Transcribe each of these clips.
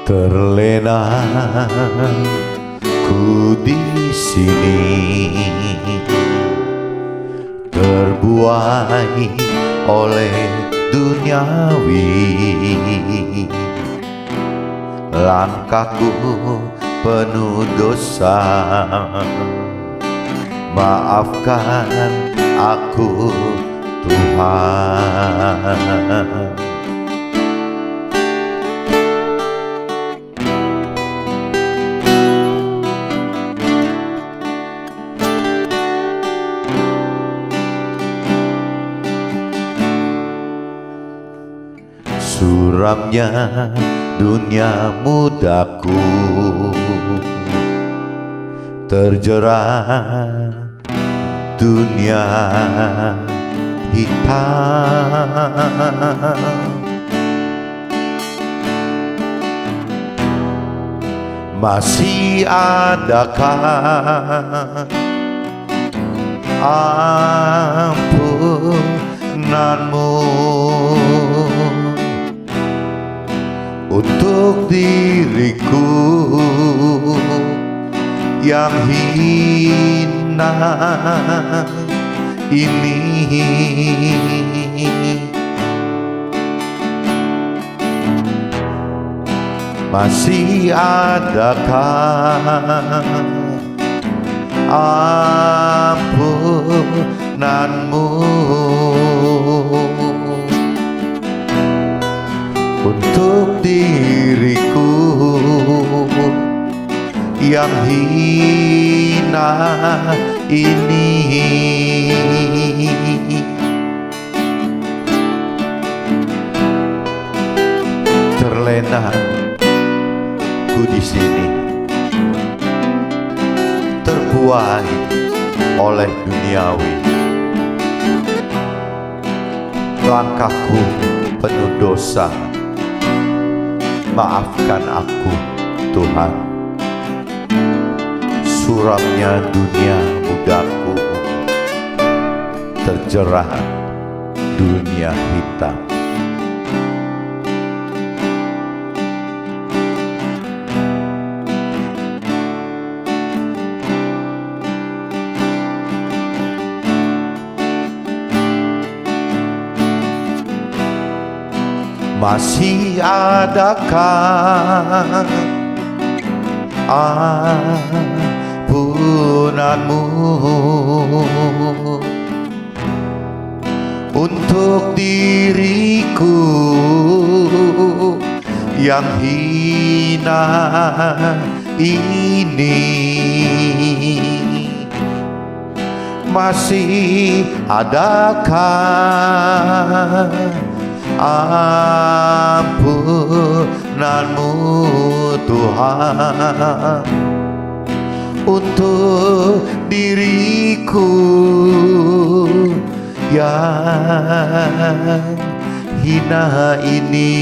Terlena ku di sini, terbuai oleh duniawi. Langkahku penuh dosa, maafkan aku Tuhan. Suramnya dunia mudaku, terjerat dunia hitam. Masih adakah ampunanmu untuk diriku yang hina ini? Masih adakah ampunanmu untuk diriku yang hina ini? Terlena ku di sini, terbuai oleh duniawi. Langkahku penuh dosa, maafkan aku Tuhan. Suramnya dunia mudaku, terjerat dunia hitam. Masih adakah ampunanmu untuk diriku yang hina ini? Masih adakah ampunanmu Tuhan untuk diriku yang hina ini?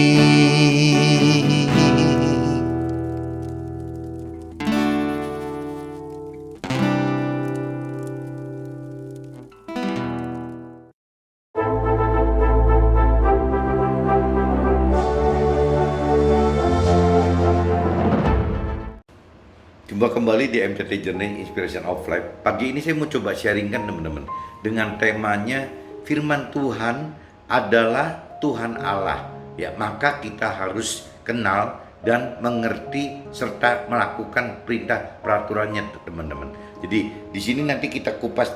Jumpa kembali di MTT Journey Inspiration of Life. Pagi ini saya mau coba sharingkan teman-teman dengan temanya firman Tuhan adalah Tuhan Allah. Ya, maka kita harus kenal dan mengerti serta melakukan perintah peraturannya, teman-teman. Jadi di sini nanti kita kupas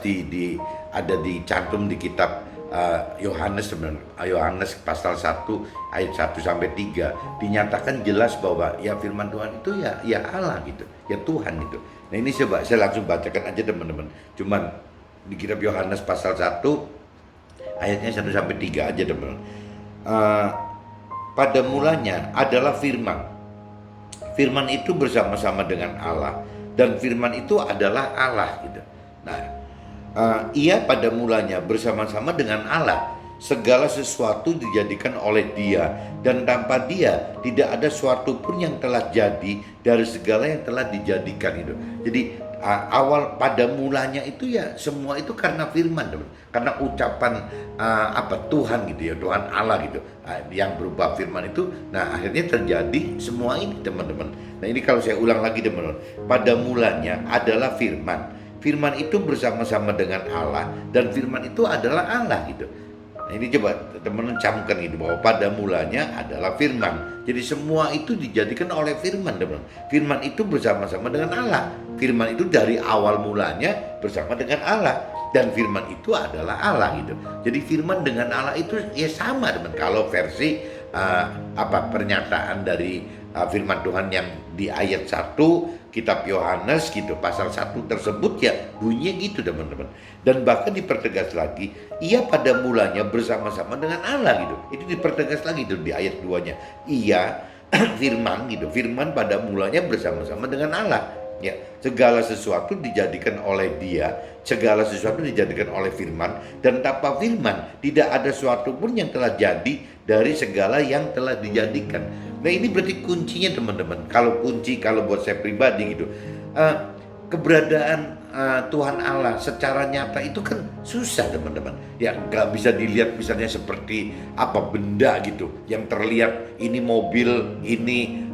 ada dicantum di kitab Yohanes pasal 1 ayat 1 sampai 3 dinyatakan jelas bahwa ya firman Tuhan itu ya Allah gitu, ya Tuhan itu. Nah ini saya langsung bacakan aja teman-teman. Cuman di kitab Yohanes pasal 1 ayatnya 1 sampai 3 aja teman-teman. Pada mulanya adalah firman. Firman itu bersama-sama dengan Allah dan firman itu adalah Allah gitu. Nah, ia pada mulanya bersama-sama dengan Allah. Segala sesuatu dijadikan oleh Dia, dan tanpa Dia tidak ada suatu pun yang telah jadi dari segala yang telah dijadikan itu. Jadi awal pada mulanya itu ya semua itu karena firman, teman. Karena ucapan Tuhan gitu ya, Tuhan Allah gitu, yang berupa firman itu. Nah, akhirnya terjadi semua ini, teman-teman. Nah, ini kalau saya ulang lagi, teman-teman, pada mulanya adalah firman. Firman itu bersama-sama dengan Allah, dan firman itu adalah Allah gitu. Nah, ini coba teman-teman camkan gitu, bahwa pada mulanya adalah firman. Jadi semua itu dijadikan oleh firman, teman-teman. Firman itu bersama-sama dengan Allah. Firman itu dari awal mulanya bersama dengan Allah, dan firman itu adalah Allah gitu. Jadi firman dengan Allah itu ya sama, teman. Kalau versi pernyataan dari firman Tuhan yang di ayat 1 kitab Yohanes gitu, pasal 1 tersebut ya bunyinya gitu, teman-teman. Dan bahkan dipertegas lagi, ia pada mulanya bersama-sama dengan Allah gitu. Itu dipertegas lagi tuh di ayat 2-nya. Ia firman gitu, firman pada mulanya bersama-sama dengan Allah. Ya, segala sesuatu dijadikan oleh Dia, segala sesuatu dijadikan oleh firman, dan tanpa firman tidak ada sesuatu pun yang telah jadi dari segala yang telah dijadikan. Nah, ini berarti kuncinya, teman-teman. Kalau buat saya pribadi gitu, keberadaan Tuhan Allah secara nyata itu kan susah, teman-teman. Ya nggak bisa dilihat misalnya seperti benda gitu yang terlihat, ini mobil, ini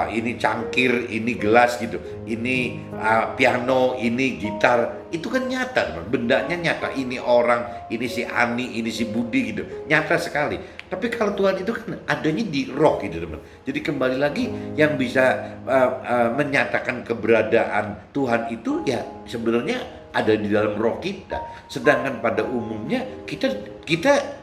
ini cangkir, ini gelas gitu, ini piano, ini gitar. Itu kan nyata, teman. Bendanya nyata. Ini orang, ini si Ani, ini si Budi gitu, nyata sekali. Tapi kalau Tuhan itu kan adanya di roh gitu, teman. Jadi kembali lagi, yang bisa menyatakan keberadaan Tuhan itu ya sebenarnya ada di dalam roh kita. Sedangkan pada umumnya kita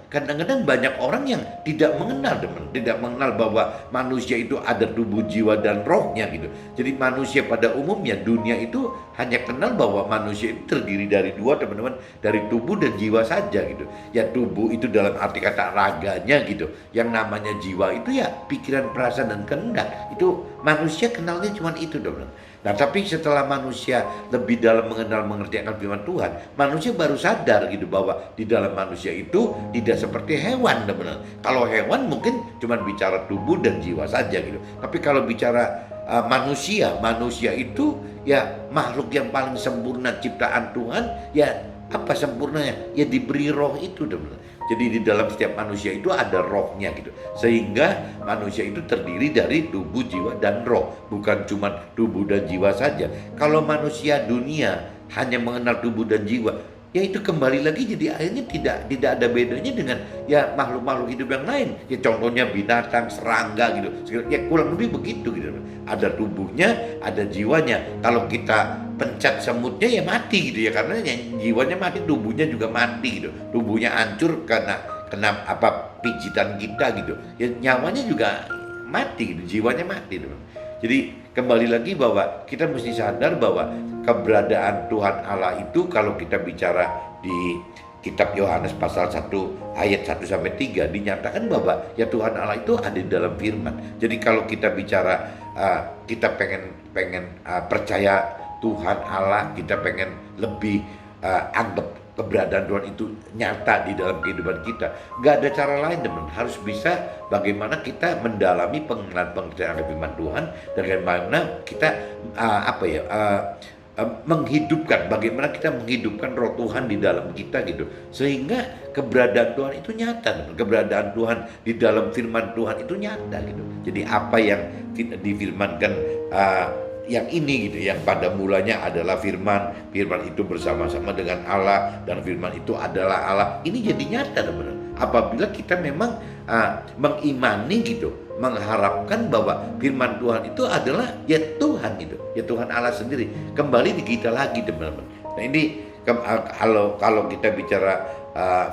kadang-kadang banyak orang yang tidak mengenal, teman, tidak mengenal bahwa manusia itu ada tubuh, jiwa, dan rohnya gitu. Jadi manusia pada umumnya, dunia itu hanya kenal bahwa manusia itu terdiri dari dua, teman-teman, dari tubuh dan jiwa saja gitu. Ya tubuh itu dalam arti kata raganya gitu. Yang namanya jiwa itu ya pikiran, perasaan, dan kehendak. Itu manusia kenalnya cuma itu, teman-teman. Nah, tapi setelah manusia lebih dalam mengenal, mengerti akan firman Tuhan, manusia baru sadar gitu bahwa di dalam manusia itu tidak seperti hewan, teman-teman. Kalau hewan mungkin cuma bicara tubuh dan jiwa saja gitu. Tapi kalau bicara manusia itu ya makhluk yang paling sempurna ciptaan Tuhan. Ya apa sempurnanya? Ya diberi roh itu, teman-teman. Jadi di dalam setiap manusia itu ada rohnya gitu. Sehingga manusia itu terdiri dari tubuh, jiwa, dan roh. Bukan cuma tubuh dan jiwa saja. Kalau manusia dunia hanya mengenal tubuh dan jiwa, ya itu kembali lagi jadi akhirnya tidak ada bedanya dengan ya makhluk-makhluk hidup yang lain. Ya contohnya binatang, serangga gitu. Ya kurang lebih begitu gitu. Ada tubuhnya, ada jiwanya. Kalau kita pencet semutnya ya mati gitu ya, karena jiwanya mati, tubuhnya juga mati gitu. Tubuhnya hancur karena kena pijitan kita gitu. Ya nyawanya juga mati gitu, jiwanya mati gitu. Jadi kembali lagi bahwa kita mesti sadar bahwa keberadaan Tuhan Allah itu kalau kita bicara di kitab Yohanes pasal 1 ayat 1 sampai 3 dinyatakan bahwa ya Tuhan Allah itu ada di dalam firman. Jadi kalau kita bicara kita pengen percaya Tuhan Allah, kita pengen lebih anggap keberadaan Tuhan itu nyata di dalam kehidupan kita. Gak ada cara lain, teman. Harus bisa bagaimana kita mendalami pengertian firman Tuhan, dan bagaimana kita menghidupkan, bagaimana kita menghidupkan roh Tuhan di dalam kita gitu. Sehingga keberadaan Tuhan itu nyata, teman. Keberadaan Tuhan di dalam firman Tuhan itu nyata gitu. Jadi apa yang difirmankan yang ini gitu, yang pada mulanya adalah firman itu bersama-sama dengan Allah, dan firman itu adalah Allah. Ini jadi nyata, teman-teman. Apabila kita memang mengimani gitu, mengharapkan bahwa firman Tuhan itu adalah ya Tuhan gitu, ya Tuhan Allah sendiri. Kembali di kita lagi, teman-teman. Nah ini kalau kita bicara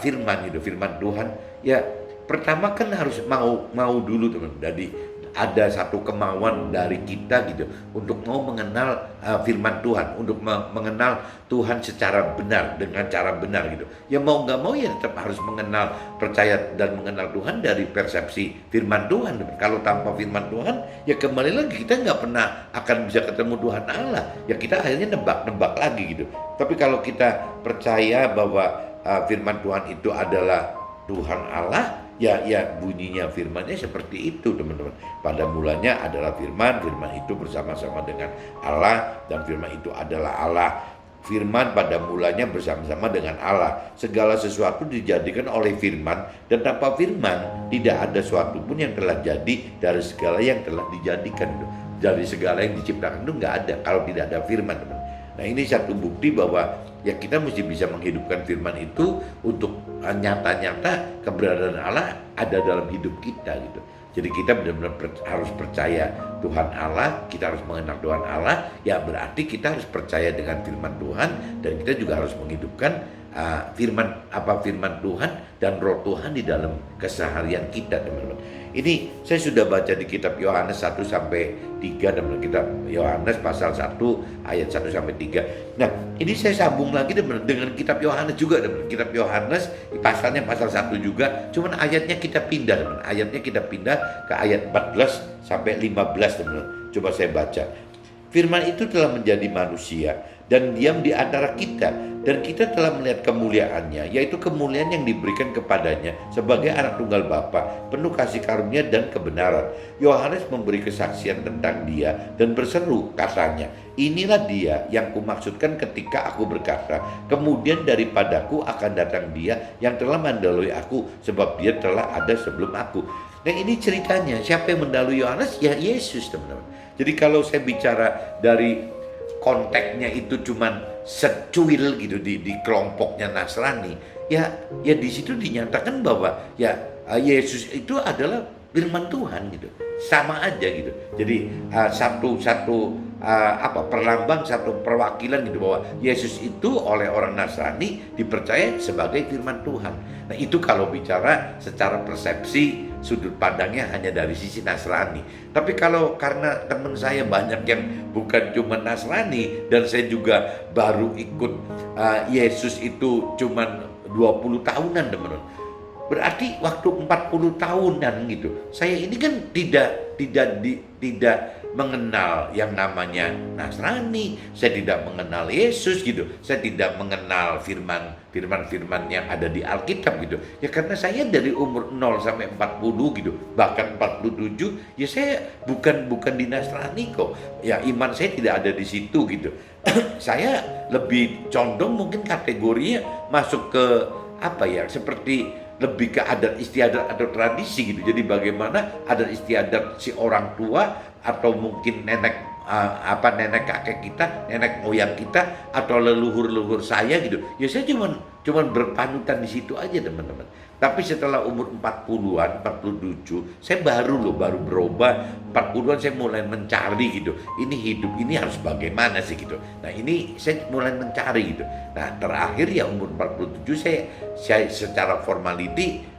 firman gitu, firman Tuhan, ya pertama kan harus mau dulu, teman. Jadi ada satu kemauan dari kita gitu untuk mau mengenal firman Tuhan, untuk mengenal Tuhan secara benar, dengan cara benar gitu. Ya mau nggak mau ya tetap harus mengenal, percaya dan mengenal Tuhan dari persepsi firman Tuhan. Kalau tanpa firman Tuhan ya kembali lagi kita nggak pernah akan bisa ketemu Tuhan Allah. Ya kita akhirnya nebak lagi gitu. Tapi kalau kita percaya bahwa firman Tuhan itu adalah Tuhan Allah, ya bunyinya firman-Nya seperti itu, teman-teman. Pada mulanya adalah firman, firman itu bersama-sama dengan Allah, dan firman itu adalah Allah. Firman pada mulanya bersama-sama dengan Allah. Segala sesuatu dijadikan oleh firman, dan tanpa firman tidak ada sesuatu pun yang telah jadi dari segala yang telah dijadikan. Dari segala yang diciptakan itu nggak ada kalau tidak ada firman, teman. Nah, ini satu bukti bahwa ya kita mesti bisa menghidupkan firman itu untuk nyata-nyata keberadaan Allah ada dalam hidup kita gitu. Jadi kita benar-benar harus percaya Tuhan Allah, kita harus mengenal Tuhan Allah, ya berarti kita harus percaya dengan firman Tuhan, dan kita juga harus menghidupkan firman Tuhan dan roh Tuhan di dalam keseharian kita, teman-teman. Ini saya sudah baca di kitab Yohanes 1 sampai 3, teman-teman. Kitab Yohanes pasal 1 ayat 1 sampai 3. Nah, ini saya sambung lagi, teman-teman, dengan kitab Yohanes juga, teman-teman. Kitab Yohanes pasalnya pasal 1 juga, cuman ayatnya kita pindah, teman-teman. Ayatnya kita pindah ke ayat 14 sampai 15, teman-teman. Coba saya baca. Firman itu telah menjadi manusia dan diam di antara kita, dan kita telah melihat kemuliaannya, yaitu kemuliaan yang diberikan kepadanya sebagai anak tunggal Bapa, penuh kasih karunia dan kebenaran. Yohanes memberi kesaksian tentang dia dan berseru, katanya, inilah dia yang kumaksudkan ketika aku berkata, kemudian daripadaku akan datang dia yang telah mendahului aku, sebab dia telah ada sebelum aku. Nah, ini ceritanya, siapa yang mendahului Yohanes? Ya Yesus, teman-teman. Jadi kalau saya bicara dari konteksnya itu cuman secuil gitu di kelompoknya Nasrani, ya di situ dinyatakan bahwa ya Yesus itu adalah firman Tuhan gitu, sama aja gitu. Jadi satu perlambang, satu perwakilan gitu, bahwa Yesus itu oleh orang Nasrani dipercaya sebagai firman Tuhan. Nah, itu kalau bicara secara persepsi sudut pandangnya hanya dari sisi Nasrani. Tapi kalau karena teman saya banyak yang bukan cuma Nasrani, dan saya juga baru ikut Yesus itu cuma 20 tahunan, teman-teman. Berarti waktu 40 tahunan gitu, saya ini kan tidak mengenal yang namanya Nasrani, saya tidak mengenal Yesus gitu, saya tidak mengenal firman yang ada di Alkitab gitu. Ya karena saya dari umur 0 sampai 40 gitu, bahkan 47, ya saya bukan di Nasrani kok. Ya iman saya tidak ada di situ gitu. Saya lebih condong mungkin kategorinya masuk ke seperti lebih ke adat istiadat atau tradisi gitu. Jadi bagaimana adat istiadat si orang tua atau mungkin nenek kakek kita, nenek moyang kita, atau leluhur saya gitu. Ya saya cuman berpanutan di situ aja, teman-teman. Tapi setelah umur 40-an, 47, saya baru berubah. 40-an saya mulai mencari gitu. Ini hidup ini harus bagaimana sih gitu. Nah, ini saya mulai mencari gitu. Nah, terakhir ya umur 47 saya secara formality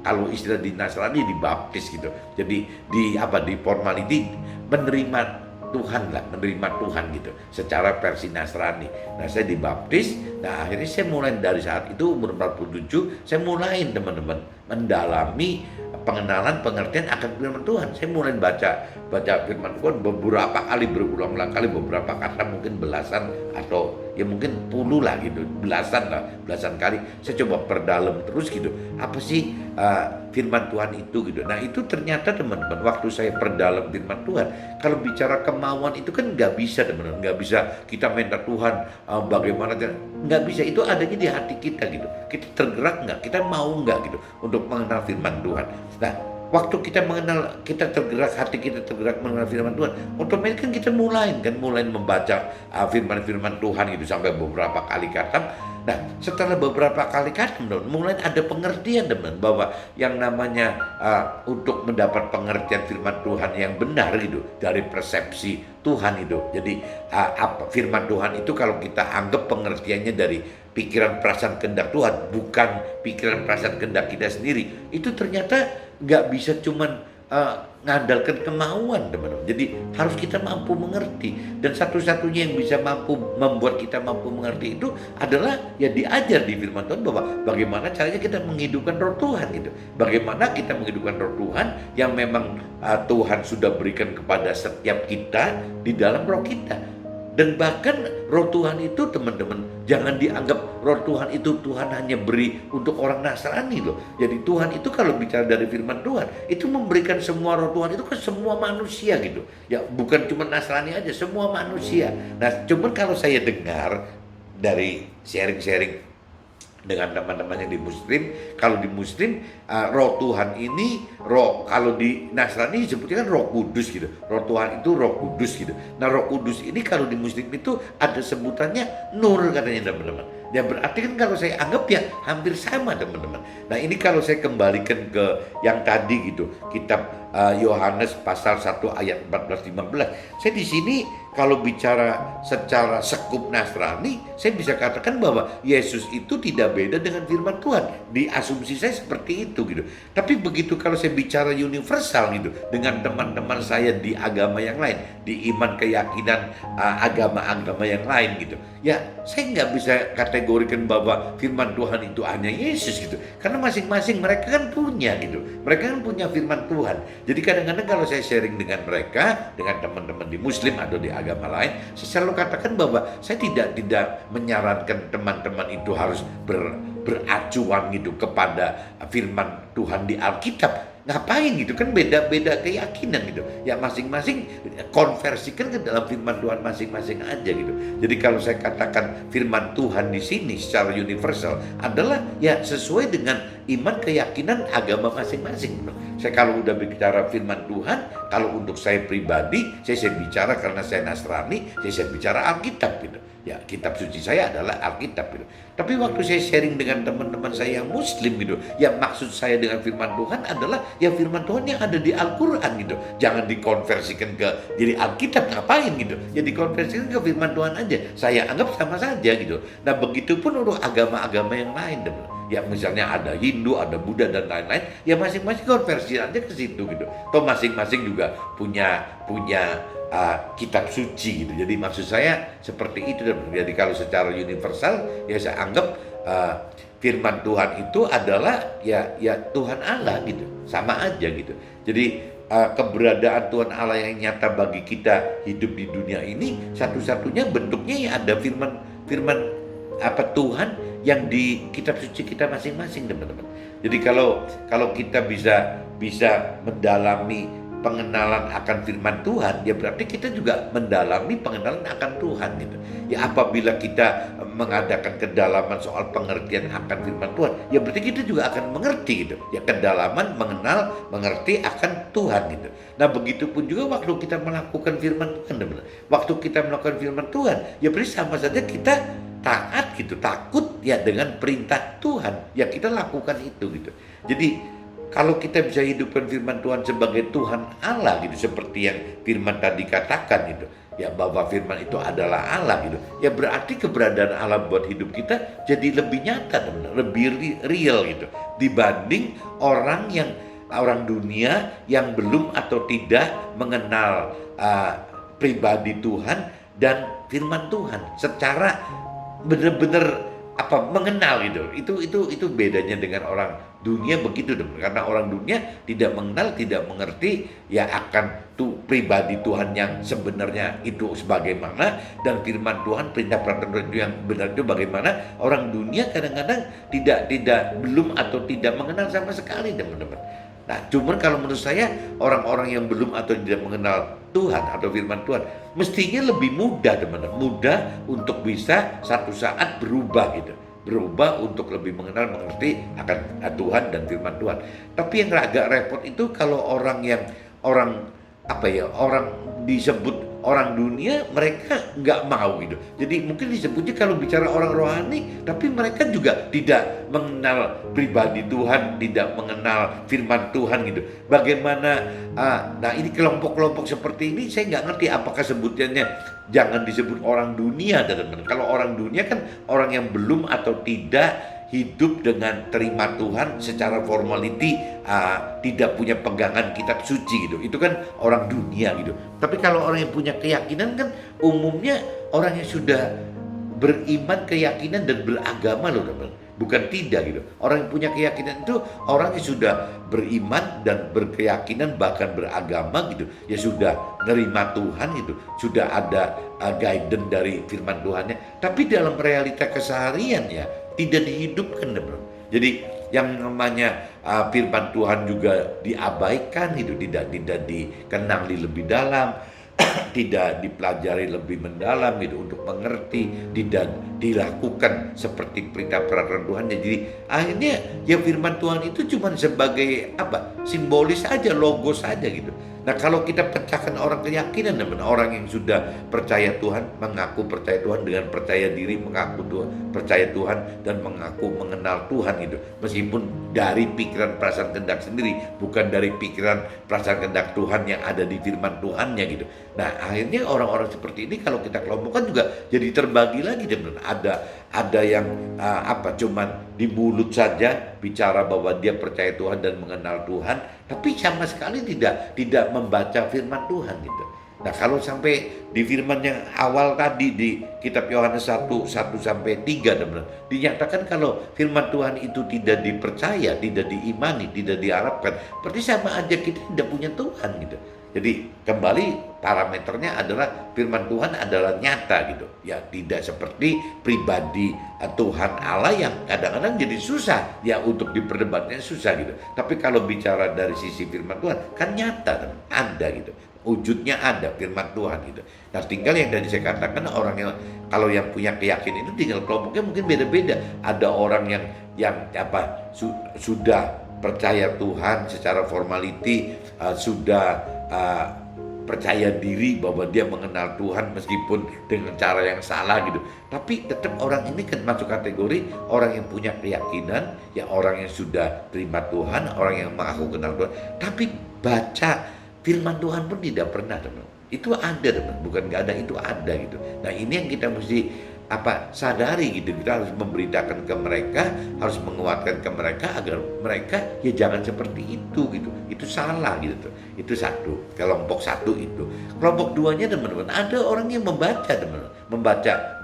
kalau istilah di Nasrani dibaptis gitu. Jadi di formality menerima Tuhan gitu, secara versi Nasrani. Nah, saya dibaptis. Nah, akhirnya saya mulai dari saat itu umur 47, saya mulai, teman-teman, mendalami pengenalan, pengertian akan firman Tuhan. Saya mulai baca firman Tuhan beberapa kali, berulang-ulang kali, beberapa kata mungkin belasan, atau ya mungkin puluh lah gitu, belasan kali. Saya coba perdalam terus gitu, apa sih firman Tuhan itu gitu. Nah, itu ternyata, teman-teman, waktu saya perdalam firman Tuhan, kalau bicara kemauan itu kan nggak bisa, teman-teman, nggak bisa kita minta Tuhan bagaimana, nggak bisa. Itu adanya di hati kita gitu. Kita tergerak nggak, kita mau nggak gitu untuk mengenal firman Tuhan. Nah, waktu kita tergerak, hati kita tergerak mengenal firman Tuhan, otomatis kan kita mulai membaca firman Tuhan gitu sampai beberapa kali khatam. Nah, setelah beberapa kali khatam, mulai ada pengertian, teman, bahwa yang namanya untuk mendapat pengertian firman Tuhan yang benar gitu dari persepsi Tuhan itu. Jadi firman Tuhan itu kalau kita anggap pengertiannya dari pikiran, perasaan, kehendak Tuhan, bukan pikiran, perasaan, kehendak kita sendiri, itu ternyata nggak bisa cuman ngandalkan kemauan, teman-teman. Jadi harus kita mampu mengerti, dan satu-satunya yang bisa membuat kita mampu mengerti itu adalah ya diajar di firman Tuhan, bahwa bagaimana caranya kita menghidupkan roh Tuhan gitu. Bagaimana kita menghidupkan roh Tuhan yang memang Tuhan sudah berikan kepada setiap kita di dalam roh kita. Dan bahkan roh Tuhan itu teman-teman, jangan dianggap roh Tuhan itu Tuhan hanya beri untuk orang Nasrani loh. Jadi Tuhan itu kalau bicara dari firman Tuhan, itu memberikan semua roh Tuhan itu ke semua manusia gitu. Ya bukan cuma Nasrani aja, semua manusia. Nah cuman kalau saya dengar dari sharing-sharing dengan teman-teman yang di Muslim, kalau di Muslim roh Tuhan ini roh, kalau di Nasrani disebutnya kan Roh Kudus gitu. Roh Tuhan itu Roh Kudus gitu. Nah Roh Kudus ini kalau di Muslim itu ada sebutannya Nur katanya teman-teman. Ya berarti kan kalau saya anggap ya hampir sama teman-teman. Nah ini kalau saya kembalikan ke yang tadi gitu, kitab Yohanes pasal 1 ayat 14-15. Saya di sini kalau bicara secara sekup Nasrani, saya bisa katakan bahwa Yesus itu tidak beda dengan firman Tuhan. Di asumsi saya seperti itu gitu. Tapi begitu kalau saya bicara universal gitu, dengan teman-teman saya di agama yang lain, di iman keyakinan agama-agama yang lain gitu, ya saya nggak bisa kategorikan bahwa firman Tuhan itu hanya Yesus gitu. Karena masing-masing mereka kan punya gitu. Mereka kan punya firman Tuhan. Jadi kadang-kadang kalau saya sharing dengan mereka, dengan teman-teman di Muslim atau di agama lain, saya selalu katakan bahwa saya tidak menyarankan teman-teman itu harus beracuan gitu kepada firman Tuhan di Alkitab. Ngapain gitu, kan beda-beda keyakinan gitu. Ya masing-masing konversikan ke dalam firman Tuhan masing-masing aja gitu. Jadi kalau saya katakan firman Tuhan di sini secara universal adalah ya sesuai dengan iman keyakinan agama masing-masing. Saya kalau udah bicara firman Tuhan, kalau untuk saya pribadi, saya bicara karena saya Nasrani, saya bicara Alkitab gitu. Ya kitab suci saya adalah Alkitab gitu. Tapi waktu saya sharing dengan teman-teman saya yang Muslim gitu, ya maksud saya dengan firman Tuhan adalah ya firman Tuhan yang ada di Al-Quran gitu. Jangan dikonversikan ke jadi Alkitab, ngapain gitu. Ya dikonversikan ke firman Tuhan aja. Saya anggap sama saja gitu. Nah begitupun untuk agama-agama yang lain teman. Ya misalnya ada Hindu, ada Buddha dan lain-lain, ya masing-masing konversi aja ke situ gitu. Toh masing-masing juga punya kitab suci gitu. Jadi maksud saya seperti itu. Jadi kalau secara universal ya saya anggap firman Tuhan itu adalah ya Tuhan Allah gitu. Sama aja gitu. Jadi keberadaan Tuhan Allah yang nyata bagi kita hidup di dunia ini satu-satunya bentuknya ya ada firman Tuhan yang di kitab suci kita masing-masing teman-teman. Jadi kalau kita bisa mendalami pengenalan akan firman Tuhan, ya berarti kita juga mendalami pengenalan akan Tuhan gitu. Ya apabila kita mengadakan kedalaman soal pengertian akan firman Tuhan, ya berarti kita juga akan mengerti gitu. Ya kedalaman mengerti akan Tuhan gitu. Nah begitupun juga waktu kita melakukan firman Tuhan teman-teman. Waktu kita melakukan firman Tuhan, ya berarti sama saja kita taat gitu, takut ya dengan perintah Tuhan. Ya kita lakukan itu gitu. Jadi kalau kita bisa hidupkan firman Tuhan sebagai Tuhan Allah gitu, seperti yang firman tadi katakan gitu, ya bahwa firman itu adalah Allah gitu, ya berarti keberadaan Allah buat hidup kita jadi lebih nyata teman, lebih real gitu, dibanding orang dunia yang belum atau tidak mengenal pribadi Tuhan dan firman Tuhan secara benar-benar mengenal gitu. Itu bedanya dengan orang dunia begitu dong. Karena orang dunia tidak mengenal, tidak mengerti ya akan pribadi Tuhan yang sebenarnya itu sebagaimana, dan firman Tuhan, perintah peraturan itu yang benar itu bagaimana. Orang dunia kadang-kadang tidak belum atau tidak mengenal sama sekali teman-teman. Nah, cuman kalau menurut saya orang-orang yang belum atau tidak mengenal Tuhan atau firman Tuhan mestinya lebih mudah teman-teman, mudah untuk bisa satu saat berubah gitu, berubah untuk lebih mengerti akan Tuhan dan firman Tuhan. Tapi yang agak repot itu kalau orang disebut orang dunia, mereka nggak mau gitu. Jadi mungkin disebutnya kalau bicara orang rohani, tapi mereka juga tidak mengenal pribadi Tuhan, tidak mengenal firman Tuhan gitu. Bagaimana? Nah ini kelompok-kelompok seperti ini saya nggak ngerti apakah sebutannya jangan disebut orang dunia teman-teman. Kalau orang dunia kan orang yang belum atau tidak hidup dengan terima Tuhan secara formality, tidak punya pegangan kitab suci gitu. Itu kan orang dunia gitu. Tapi kalau orang yang punya keyakinan kan umumnya orang yang sudah beriman, keyakinan dan beragama loh teman. bukan tidak gitu. Orang yang punya keyakinan itu orang yang sudah beriman dan berkeyakinan bahkan beragama gitu, ya sudah nerima Tuhan gitu, sudah ada guidance dari firman Tuhannya, tapi dalam realita keseharian ya tidak dihidupkan teman. Jadi yang namanya firman Tuhan juga diabaikan gitu, tidak dikenali lebih dalam, tidak dipelajari lebih mendalam gitu untuk mengerti, tidak dilakukan seperti perintah peraturan Tuhan. Jadi akhirnya ya firman Tuhan itu cuma sebagai apa, simbolis aja, logos aja gitu. Nah kalau kita pecahkan orang keyakinan, teman, orang yang sudah percaya Tuhan, mengaku percaya Tuhan dengan percaya diri, mengaku Tuhan, percaya Tuhan dan mengaku mengenal Tuhan gitu, meskipun dari pikiran perasaan kehendak sendiri, bukan dari pikiran perasaan kehendak Tuhan yang ada di firman Tuhannya gitu. Nah akhirnya orang-orang seperti ini kalau kita kelompokkan juga jadi terbagi lagi, teman. Ada yang cuman di mulut saja bicara bahwa dia percaya Tuhan dan mengenal Tuhan, tapi sama sekali tidak membaca firman Tuhan gitu. Nah kalau sampai di firman yang awal tadi di kitab Yohanes 1:1-3 teman, dinyatakan kalau firman Tuhan itu tidak dipercaya, tidak diimani, tidak diharapkan, berarti sama aja kita tidak punya Tuhan gitu. Jadi kembali parameternya adalah firman Tuhan adalah nyata gitu. Ya tidak seperti pribadi Tuhan Allah yang kadang-kadang jadi susah ya untuk diperdebatkan, susah gitu. Tapi kalau bicara dari sisi firman Tuhan kan nyata, teman, ada gitu. Wujudnya ada firman Tuhan gitu. Nah tinggal yang tadi saya katakan, orang yang kalau yang punya keyakinan itu tinggal kelompoknya mungkin beda-beda. Ada orang yang sudah percaya Tuhan secara formality, sudah percaya diri bahwa dia mengenal Tuhan meskipun dengan cara yang salah gitu. Tapi tetap orang ini kan masuk kategori orang yang punya keyakinan, ya orang yang sudah terima Tuhan, orang yang mengaku kenal Tuhan. Tapi baca firman Tuhan pun tidak pernah, teman. Itu ada, teman. Bukan nggak ada, itu ada gitu. Nah ini yang kita mesti sadari gitu. Kita harus memberitakan ke mereka, harus menguatkan ke mereka agar mereka ya jangan seperti itu gitu. Itu salah gitu tuh. Itu satu, kelompok satu itu. Kelompok duanya, teman-teman, ada orang yang membaca, teman-teman,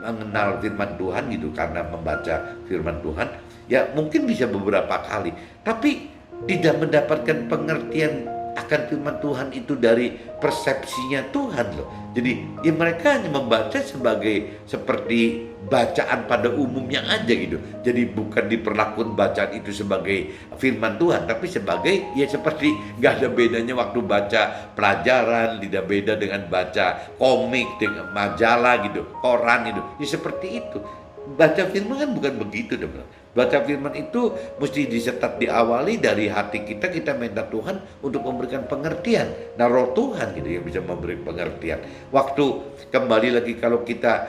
mengenal firman Tuhan gitu, karena membaca firman Tuhan ya mungkin bisa beberapa kali, tapi tidak mendapatkan pengertian akan firman Tuhan itu dari persepsinya Tuhan loh. Jadi ya mereka hanya membaca seperti bacaan pada umumnya aja gitu. Jadi bukan diperlakukan bacaan itu sebagai firman Tuhan, tapi sebagai ya seperti nggak ada bedanya waktu baca pelajaran, tidak beda dengan baca komik, dengan majalah gitu, koran gitu. Ya seperti itu. Baca firman kan bukan begitu, teman. Baca firman itu mesti diawali dari hati kita minta Tuhan untuk memberikan pengertian. Nah roh Tuhan gitu yang bisa memberi pengertian. Waktu kembali lagi kalau kita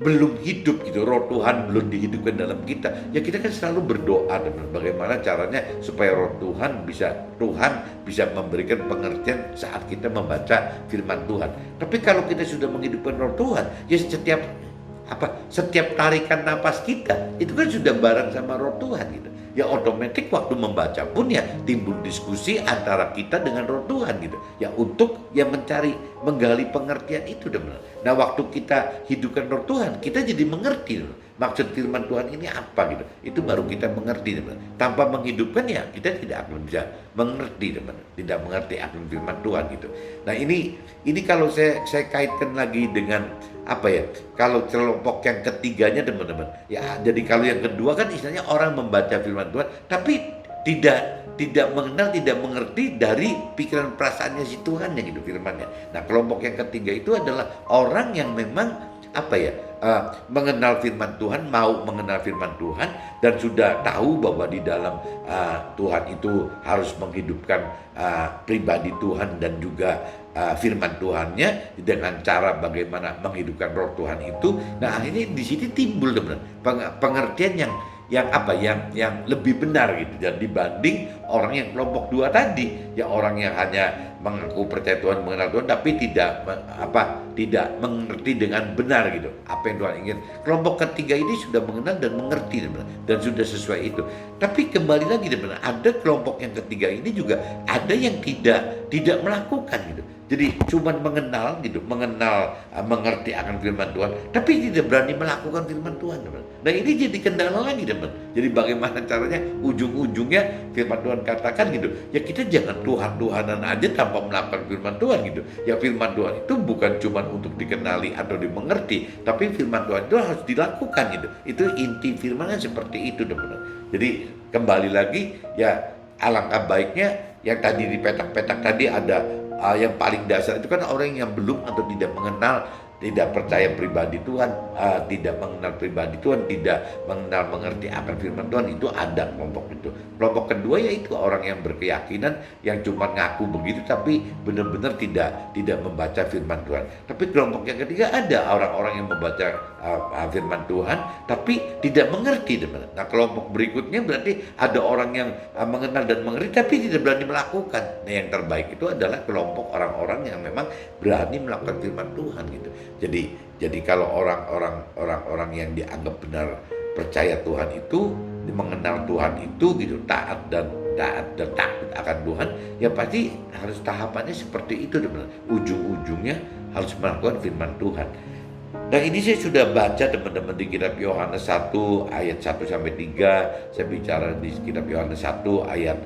belum hidup gitu, roh Tuhan belum dihidupkan dalam kita, ya kita kan selalu berdoa, teman, bagaimana caranya supaya roh Tuhan bisa memberikan pengertian saat kita membaca firman Tuhan. Tapi kalau kita sudah menghidupkan roh Tuhan, ya setiap tarikan napas kita itu kan sudah bareng sama roh Tuhan gitu. Ya otomatis waktu membaca pun ya timbul diskusi antara kita dengan roh Tuhan gitu. Ya untuk menggali pengertian itu, teman. Nah waktu kita hidupkan roh Tuhan, kita jadi mengerti maksud firman Tuhan ini apa gitu. Itu baru kita mengerti, teman. Tanpa menghidupkan ya kita tidak akan bisa mengerti, teman. Tidak mengerti akan firman Tuhan gitu. Nah ini kalau saya kaitkan lagi dengan kalau kelompok yang ketiganya, teman-teman, ya jadi kalau yang kedua kan istilahnya orang membaca firman Tuhan tapi tidak mengenal, tidak mengerti dari pikiran perasaannya si Tuhannya gitu firmannya. Nah kelompok yang ketiga itu adalah orang yang memang mengenal firman Tuhan, mau mengenal firman Tuhan, dan sudah tahu bahwa di dalam Tuhan itu harus menghidupkan pribadi Tuhan dan juga firman Tuhannya dengan cara bagaimana menghidupkan roh Tuhan itu. Nah akhirnya di sini timbul, teman, pengertian yang lebih benar gitu, dan dibanding orang yang kelompok dua tadi, ya orang yang hanya mengaku percaya Tuhan, mengenal Tuhan, tapi tidak mengerti dengan benar gitu apa yang Tuhan ingin. Kelompok ketiga ini sudah mengenal dan mengerti, teman, dan sudah sesuai itu. Tapi kembali lagi, teman, ada kelompok yang ketiga ini juga ada yang tidak melakukan gitu. Jadi cuman mengenal gitu, mengerti akan firman Tuhan, tapi tidak berani melakukan firman Tuhan, teman. Nah ini jadi kendala lagi, teman. Jadi bagaimana caranya ujung-ujungnya firman Tuhan katakan gitu, ya kita jangan Tuhan-Tuhanan aja tanpa melakukan firman Tuhan gitu. Ya firman Tuhan itu bukan cuma untuk dikenali atau dimengerti, tapi firman Tuhan itu harus dilakukan gitu. Itu inti firmannya seperti itu, teman. Jadi kembali lagi ya, alangkah baiknya yang tadi di petak-petak tadi ada yang paling dasar itu kan orang yang belum atau tidak mengenal, tidak percaya pribadi Tuhan, tidak mengenal pribadi Tuhan, tidak mengenal mengerti akan firman Tuhan, itu ada kelompok itu. Kelompok kedua yaitu orang yang berkeyakinan, yang cuma ngaku begitu tapi benar-benar tidak membaca firman Tuhan. Tapi kelompok yang ketiga ada orang-orang yang membaca firman Tuhan tapi tidak mengerti, teman. Nah kelompok berikutnya berarti ada orang yang mengenal dan mengerti tapi tidak berani melakukan. Nah yang terbaik itu adalah kelompok orang-orang yang memang berani melakukan firman Tuhan gitu. Jadi kalau orang-orang yang dianggap benar percaya Tuhan itu, mengenal Tuhan itu gitu, taat dan takut akan Tuhan, ya pasti harus tahapannya seperti itu, teman. Ujung-ujungnya harus melakukan firman Tuhan. Nah ini saya sudah baca, teman-teman, di kitab Yohanes 1 ayat 1 sampai 3. Saya bicara di kitab Yohanes 1 ayat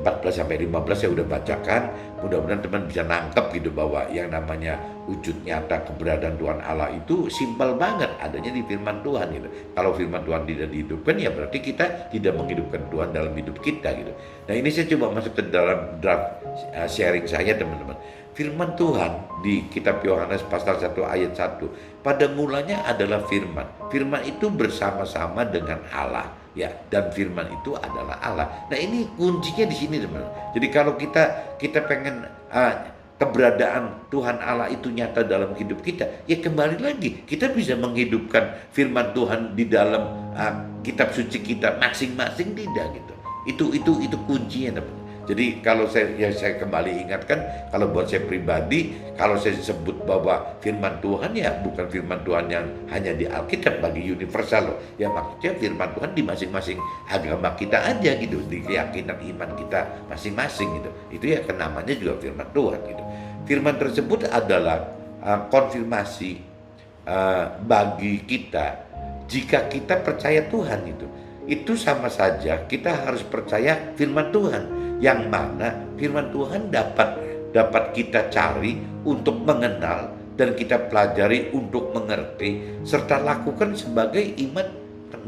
14 sampai 15 saya udah bacakan. Mudah-mudahan teman bisa nangkep gitu bahwa yang namanya wujud nyata keberadaan Tuhan Allah itu simpel banget, adanya di firman Tuhan gitu. Kalau firman Tuhan tidak dihidupkan, ya berarti kita tidak menghidupkan Tuhan dalam hidup kita gitu. Nah ini saya coba masuk ke dalam draft sharing saya, teman-teman. Firman Tuhan di kitab Yohanes pasal 1 ayat 1, pada mulanya adalah firman. Firman itu bersama-sama dengan Allah. Ya, dan firman itu adalah Allah. Nah ini kuncinya di sini, teman. Jadi kalau kita pengen keberadaan Tuhan Allah itu nyata dalam hidup kita, ya kembali lagi kita bisa menghidupkan firman Tuhan di dalam kitab suci kita masing-masing, tidak gitu. Itu kuncinya, teman. Jadi kalau saya kembali ingatkan, kalau buat saya pribadi, kalau saya sebut bahwa firman Tuhan ya bukan firman Tuhan yang hanya di Alkitab bagi universal loh. Ya maksudnya firman Tuhan di masing-masing agama kita aja gitu, di keyakinan iman kita masing-masing gitu. Itu ya namanya juga firman Tuhan gitu. Firman tersebut adalah konfirmasi bagi kita jika kita percaya Tuhan itu. Itu sama saja kita harus percaya firman Tuhan, yang mana firman Tuhan dapat kita cari untuk mengenal dan kita pelajari untuk mengerti serta lakukan sebagai iman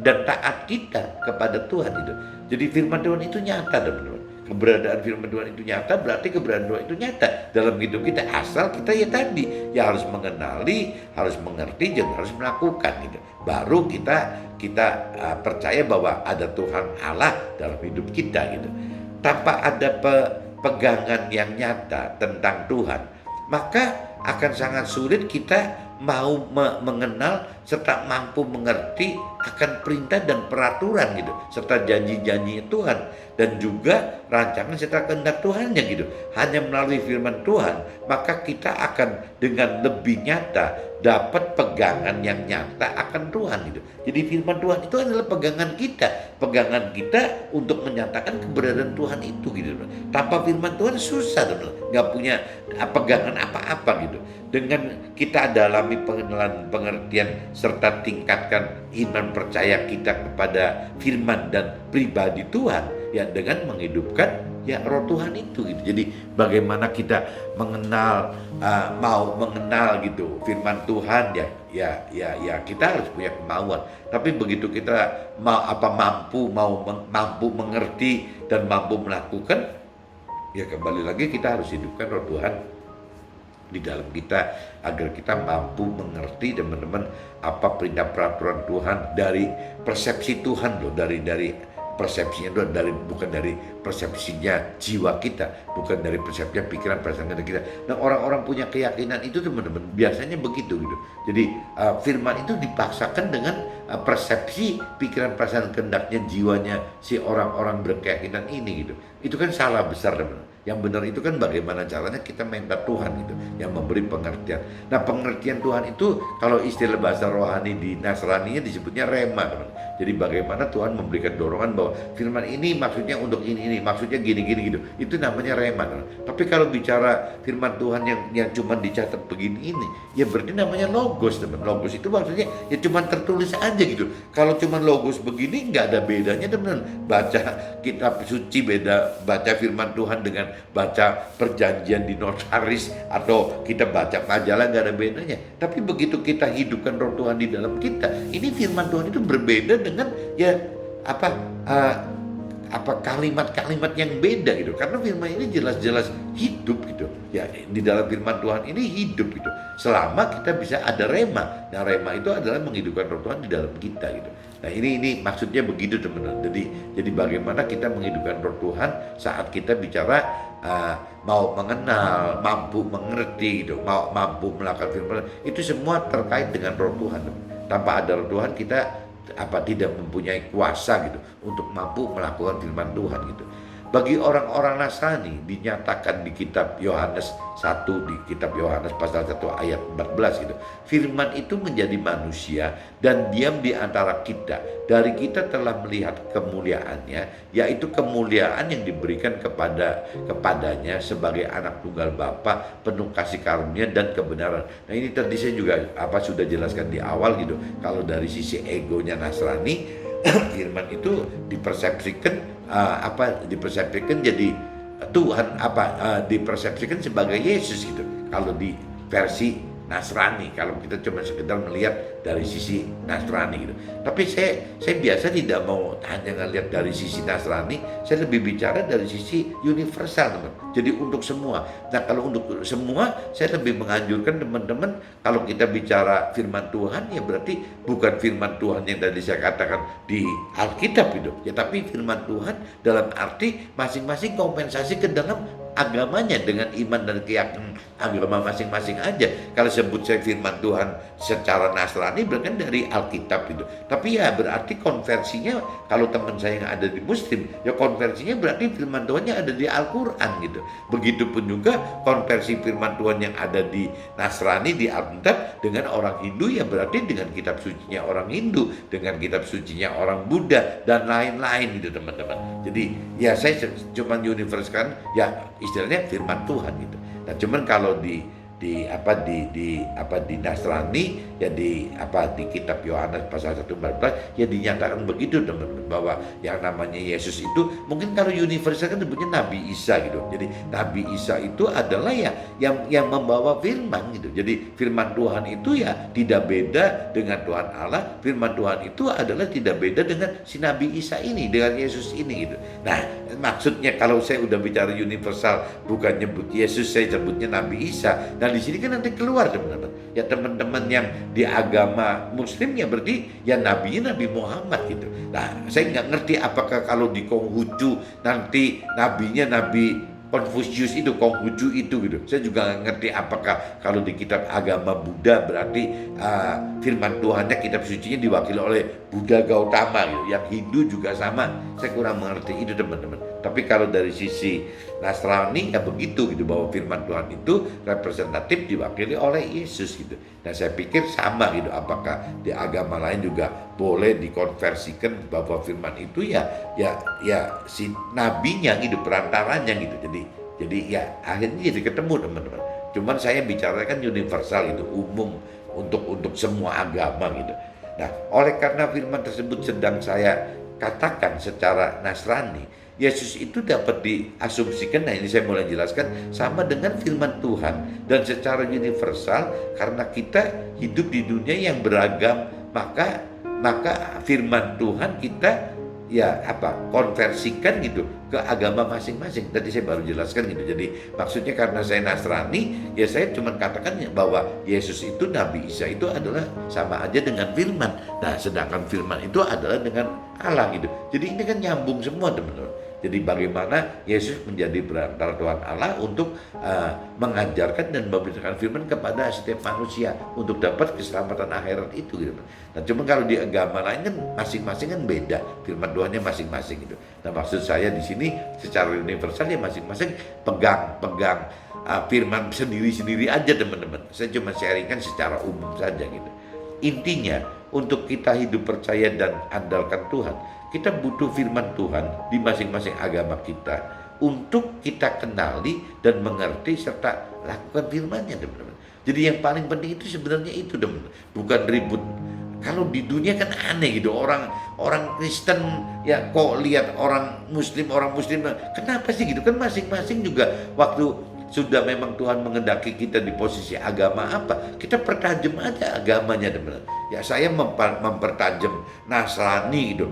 dan taat kita kepada Tuhan itu. Jadi firman Tuhan itu nyata, teman-teman. Keberadaan firman Tuhan itu nyata, berarti keberadaan Tuhan itu nyata dalam hidup kita, asal kita ya tadi ya harus mengenali, harus mengerti, dan harus melakukan gitu. Baru kita percaya bahwa ada Tuhan Allah dalam hidup kita gitu. Tanpa ada pegangan yang nyata tentang Tuhan, maka akan sangat sulit kita mau mengenal serta mampu mengerti akan perintah dan peraturan gitu, serta janji-janji Tuhan dan juga rancangan serta kehendak Tuhannya gitu. Hanya melalui firman Tuhan maka kita akan dengan lebih nyata dapat pegangan yang nyata akan Tuhan gitu. Jadi firman Tuhan itu adalah pegangan kita untuk menyatakan keberadaan Tuhan itu gitu. Tanpa firman Tuhan susah, nggak punya pegangan apa-apa gitu. Dengan kita dalami pengenalan, pengertian serta tingkatkan iman percaya kita kepada firman dan pribadi Tuhan, ya dengan menghidupkan ya roh Tuhan itu gitu. Jadi bagaimana kita mengenal, mau mengenal gitu firman Tuhan, ya kita harus punya kemauan. Tapi begitu kita mampu mengerti dan mampu melakukan, ya kembali lagi kita harus hidupkan roh Tuhan di dalam kita agar kita mampu mengerti, teman-teman, apa perintah peraturan Tuhan dari persepsi Tuhan loh, dari persepsinya itu bukan dari persepsinya jiwa kita, bukan dari persepsinya pikiran perasaan kita. Nah orang-orang punya keyakinan itu, teman-teman, biasanya begitu gitu. Jadi firman itu dipaksakan dengan persepsi pikiran perasaan kehendaknya jiwanya si orang-orang berkeyakinan ini gitu. Itu kan salah besar, teman-teman. Yang benar itu kan bagaimana caranya kita minta Tuhan gitu, yang memberi pengertian. Nah, pengertian Tuhan itu kalau istilah bahasa rohani di Nasraninya disebutnya rema, teman. Jadi bagaimana Tuhan memberikan dorongan bahwa firman ini maksudnya untuk ini, maksudnya gini gitu. Itu namanya rema, teman. Tapi kalau bicara firman Tuhan yang cuma dicatat begini ini, ya berarti namanya logos, teman. Logos itu maksudnya ya cuma tertulis aja gitu. Kalau cuma logos begini nggak ada bedanya, teman. Baca kitab suci beda, baca firman Tuhan dengan baca perjanjian di notaris atau kita baca majalah, nggak ada bedanya. Tapi begitu kita hidupkan roh Tuhan di dalam kita, ini firman Tuhan itu berbeda dengan ya kalimat-kalimat yang beda gitu. Karena firman ini jelas-jelas hidup gitu. Ya, di dalam firman Tuhan ini hidup gitu. Selama kita bisa ada rema. Nah, rema itu adalah menghidupkan roh Tuhan di dalam kita gitu. Nah, ini maksudnya begitu, teman-teman. Jadi bagaimana kita menghidupkan roh Tuhan saat kita bicara mau mengenal, mampu mengerti gitu, mampu melakukan firman. Itu semua terkait dengan roh Tuhan. Tanpa ada roh Tuhan kita tidak mempunyai kuasa gitu untuk mampu melakukan firman Tuhan gitu. Bagi orang-orang Nasrani dinyatakan di kitab Yohanes 1, di kitab Yohanes pasal 1 ayat 14 gitu. Firman itu menjadi manusia dan diam di antara kita. Dari kita telah melihat kemuliaannya, yaitu kemuliaan yang diberikan kepadanya sebagai anak tunggal Bapa, penuh kasih karunia dan kebenaran. Nah, ini tadi saya juga sudah jelaskan di awal gitu. Kalau dari sisi egonya Nasrani, firman itu dipersepsikan jadi Tuhan, dipersepsikan sebagai Yesus gitu. Kalau di versi Nasrani, kalau kita cuma sekedar melihat dari sisi Nasrani gitu. Tapi saya biasa tidak mau hanya ngelihat dari sisi Nasrani, saya lebih bicara dari sisi universal, teman. Jadi untuk semua. Nah, kalau untuk semua, saya lebih menganjurkan teman-teman, kalau kita bicara firman Tuhan, ya berarti bukan firman Tuhan yang tadi saya katakan di Alkitab itu, ya tapi firman Tuhan dalam arti masing-masing kompensasi ke dalam agamanya dengan iman dan keyakinan agama masing-masing aja. Kalau sebut saya firman Tuhan secara Nasrani berarti dari Alkitab itu. Tapi ya berarti konversinya, kalau teman saya yang ada di Muslim, ya konversinya berarti firman Tuhannya ada di Al-Quran gitu. Begitupun juga konversi firman Tuhan yang ada di Nasrani, di Alkitab dengan orang Hindu, ya berarti dengan kitab sucinya orang Hindu, dengan kitab sucinya orang Buddha dan lain-lain gitu, teman-teman. Jadi ya saya cuma universalkan ya istilahnya firman Tuhan gitu. Nah, cuman kalau di Nasrani ya di kitab Yohanes pasal 1:14 ya dinyatakan begitu, teman-teman, bahwa yang namanya Yesus itu mungkin kalau universal kan sebutnya Nabi Isa gitu. Jadi Nabi Isa itu adalah ya yang membawa firman gitu. Jadi firman Tuhan itu ya tidak beda dengan Tuhan Allah. Firman Tuhan itu adalah tidak beda dengan si Nabi Isa ini, dengan Yesus ini gitu. Nah, maksudnya kalau saya udah bicara universal, bukan nyebut Yesus, saya sebutnya Nabi Isa. Dan di sini kan nanti keluar, teman-teman. Ya teman-teman yang di agama Muslim ya berarti ya nabinya Nabi Muhammad gitu. Nah, saya nggak ngerti apakah kalau di Konghucu nanti nabinya Nabi Konfusius itu, Konghucu itu gitu. Saya juga nggak ngerti apakah kalau di kitab agama Buddha berarti firman Tuhannya, kitab sucinya diwakili oleh Buddha Gautama gitu. Yang Hindu juga sama. Saya kurang mengerti itu, teman-teman. Tapi kalau dari sisi Nasrani ya begitu gitu, bahwa firman Tuhan itu representatif diwakili oleh Yesus gitu. Nah, saya pikir sama gitu, apakah di agama lain juga boleh dikonversikan bahwa firman itu ya si nabinya gitu, perantaranya gitu. Jadi ya akhirnya jadi ketemu, teman-teman. Cuman saya bicarakan universal itu, umum untuk semua agama gitu. Nah, oleh karena firman tersebut sedang saya katakan secara Nasrani, Yesus itu dapat diasumsikan, nah ini saya mulai jelaskan, sama dengan firman Tuhan. Dan secara universal, karena kita hidup di dunia yang beragam, maka firman Tuhan kita konversikan gitu ke agama masing-masing. Tadi saya baru jelaskan gitu. Jadi maksudnya karena saya Nasrani, ya saya cuma katakan bahwa Yesus itu, Nabi Isa itu adalah sama aja dengan firman. Nah, sedangkan firman itu adalah dengan Allah gitu. Jadi ini kan nyambung semua, teman-teman. Jadi bagaimana Yesus menjadi perantara Tuhan Allah untuk mengajarkan dan memberitakan firman kepada setiap manusia untuk dapat keselamatan akhirat itu gitu. Nah, cuma kalau di agama lain kan masing-masing kan beda, firman Tuhannya masing-masing gitu. Nah, maksud saya di sini secara universal ya masing-masing pegang firman sendiri-sendiri aja teman-teman. Saya cuma sharingkan secara umum saja gitu. Intinya untuk kita hidup percaya dan andalkan Tuhan, kita butuh firman Tuhan di masing-masing agama kita untuk kita kenali dan mengerti serta lakukan firman-Nya teman-teman. Jadi yang paling penting itu sebenarnya itu teman-teman, bukan ribut. Kalau di dunia kan aneh gitu, orang Kristen ya kok lihat orang Muslim kenapa sih gitu kan, masing-masing juga waktu sudah memang Tuhan mengendaki kita di posisi agama apa, kita pertajam aja agamanya teman-teman. Ya saya mempertajam Nasrani gitu,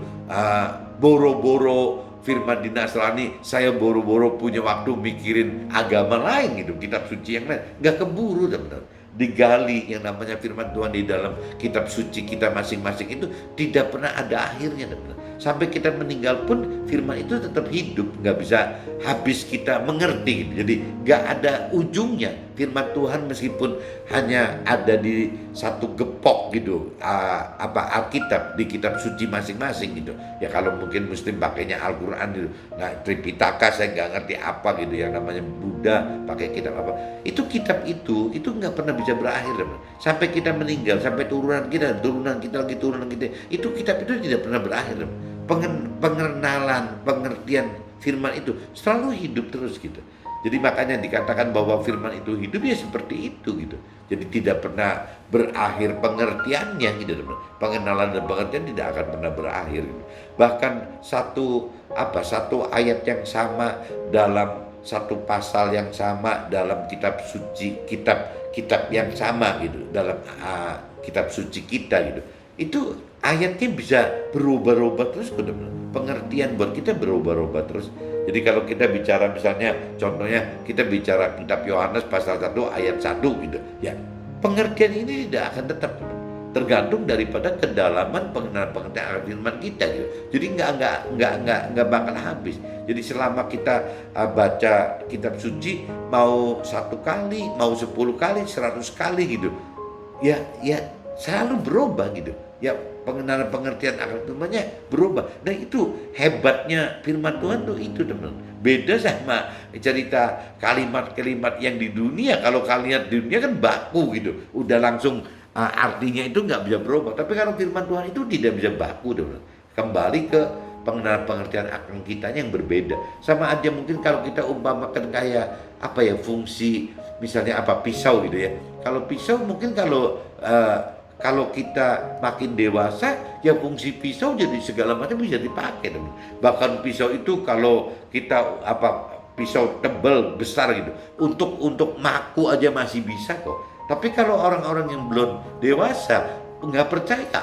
boro-boro firman di Nasrani, saya boro-boro punya waktu mikirin agama lain gitu, kitab suci yang lain, nggak keburu teman-teman. Digali yang namanya firman Tuhan di dalam kitab suci kita masing-masing itu tidak pernah ada akhirnya teman-teman. Sampai kita meninggal pun firman itu tetap hidup, nggak bisa habis kita mengerti gitu. Jadi nggak ada ujungnya firman Tuhan meskipun hanya ada di satu gepok gitu, Alkitab di kitab suci masing-masing gitu. Ya kalau mungkin Muslim pakainya Al-Quran gitu, nah Tripitaka saya nggak ngerti apa gitu, yang namanya Buddha pakai kitab apa. Itu kitab itu nggak pernah bisa berakhir teman. Sampai kita meninggal, sampai turunan kita lagi turunan kita, itu kitab itu tidak pernah berakhir teman. Pengenalan, pengertian firman itu selalu hidup terus gitu. Jadi makanya dikatakan bahwa firman itu hidup ya seperti itu gitu. Jadi tidak pernah berakhir pengertiannya gitu teman. Pengenalan dan pengertian tidak akan pernah berakhir gitu. Bahkan satu ayat yang sama dalam satu pasal yang sama dalam kitab suci, kitab yang sama gitu dalam kitab suci kita gitu. Itu ayatnya bisa berubah-ubah terus, pengertian buat kita berubah-ubah terus. Jadi kalau kita bicara misalnya contohnya kita bicara kitab Yohanes pasal 1 ayat 1 gitu ya, pengertian ini tidak akan tetap, tergantung daripada kedalaman pengertian firman kita gitu. Jadi nggak bakal habis. Jadi selama kita baca kitab suci mau 1 kali, mau 10 kali, 100 kali gitu, ya selalu berubah gitu. Ya pengenalan pengertian akan firman-Nya berubah. Nah itu hebatnya firman Tuhan tuh itu teman. Beda sama cerita kalimat-kalimat yang di dunia. Kalau kalimat di dunia kan baku gitu, udah langsung artinya itu nggak bisa berubah. Tapi kalau firman Tuhan itu tidak bisa baku teman. Kembali ke pengenalan pengertian akan kitanya yang berbeda. Sama aja mungkin kalau kita umpamakan kayak fungsi misalnya pisau gitu ya. Kalau pisau mungkin kalau kita makin dewasa, ya fungsi pisau jadi segala macam bisa dipakai. Bahkan pisau itu kalau kita pisau tebal besar gitu, untuk maku aja masih bisa kok. Tapi kalau orang-orang yang belum dewasa nggak percaya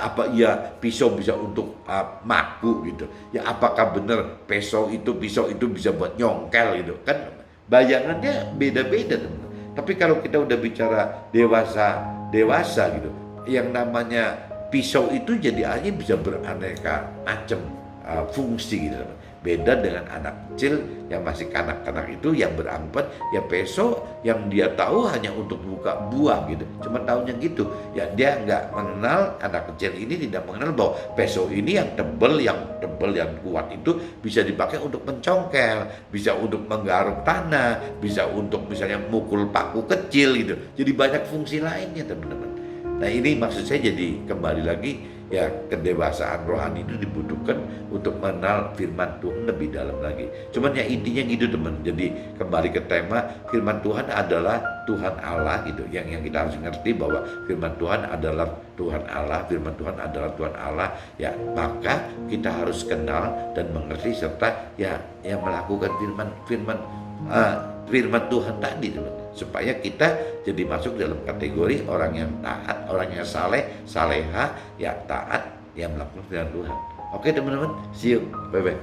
pisau bisa untuk maku gitu. Ya apakah benar pisau itu bisa buat nyongkel gitu kan? Bayangannya beda-beda teman. Tapi kalau kita udah bicara dewasa gitu, yang namanya pisau itu jadi aja bisa beraneka macam fungsi gitu. Beda dengan anak kecil yang masih kanak-kanak itu yang berangkat ya pisau yang dia tahu hanya untuk buka buah gitu. Cuma tahunya gitu. Ya dia nggak mengenal, anak kecil ini tidak mengenal bahwa pisau ini yang tebal yang kuat itu bisa dipakai untuk mencongkel, bisa untuk menggaruk tanah, bisa untuk misalnya mukul paku kecil gitu. Jadi banyak fungsi lainnya teman-teman. Nah ini maksud saya, jadi kembali lagi ya kedewasaan rohani itu dibutuhkan untuk mengenal firman Tuhan lebih dalam lagi. Cuman ya intinya gitu teman. Jadi kembali ke tema, firman Tuhan adalah Tuhan Allah gitu. Yang kita harus ngerti bahwa firman Tuhan adalah Tuhan Allah, firman Tuhan adalah Tuhan Allah. Ya maka kita harus kenal dan mengerti serta ya melakukan firman Tuhan tadi teman, supaya kita jadi masuk dalam kategori orang yang taat, orang yang saleha, ya taat, yang melakukan firman Tuhan. Oke teman-teman, see you, bye-bye.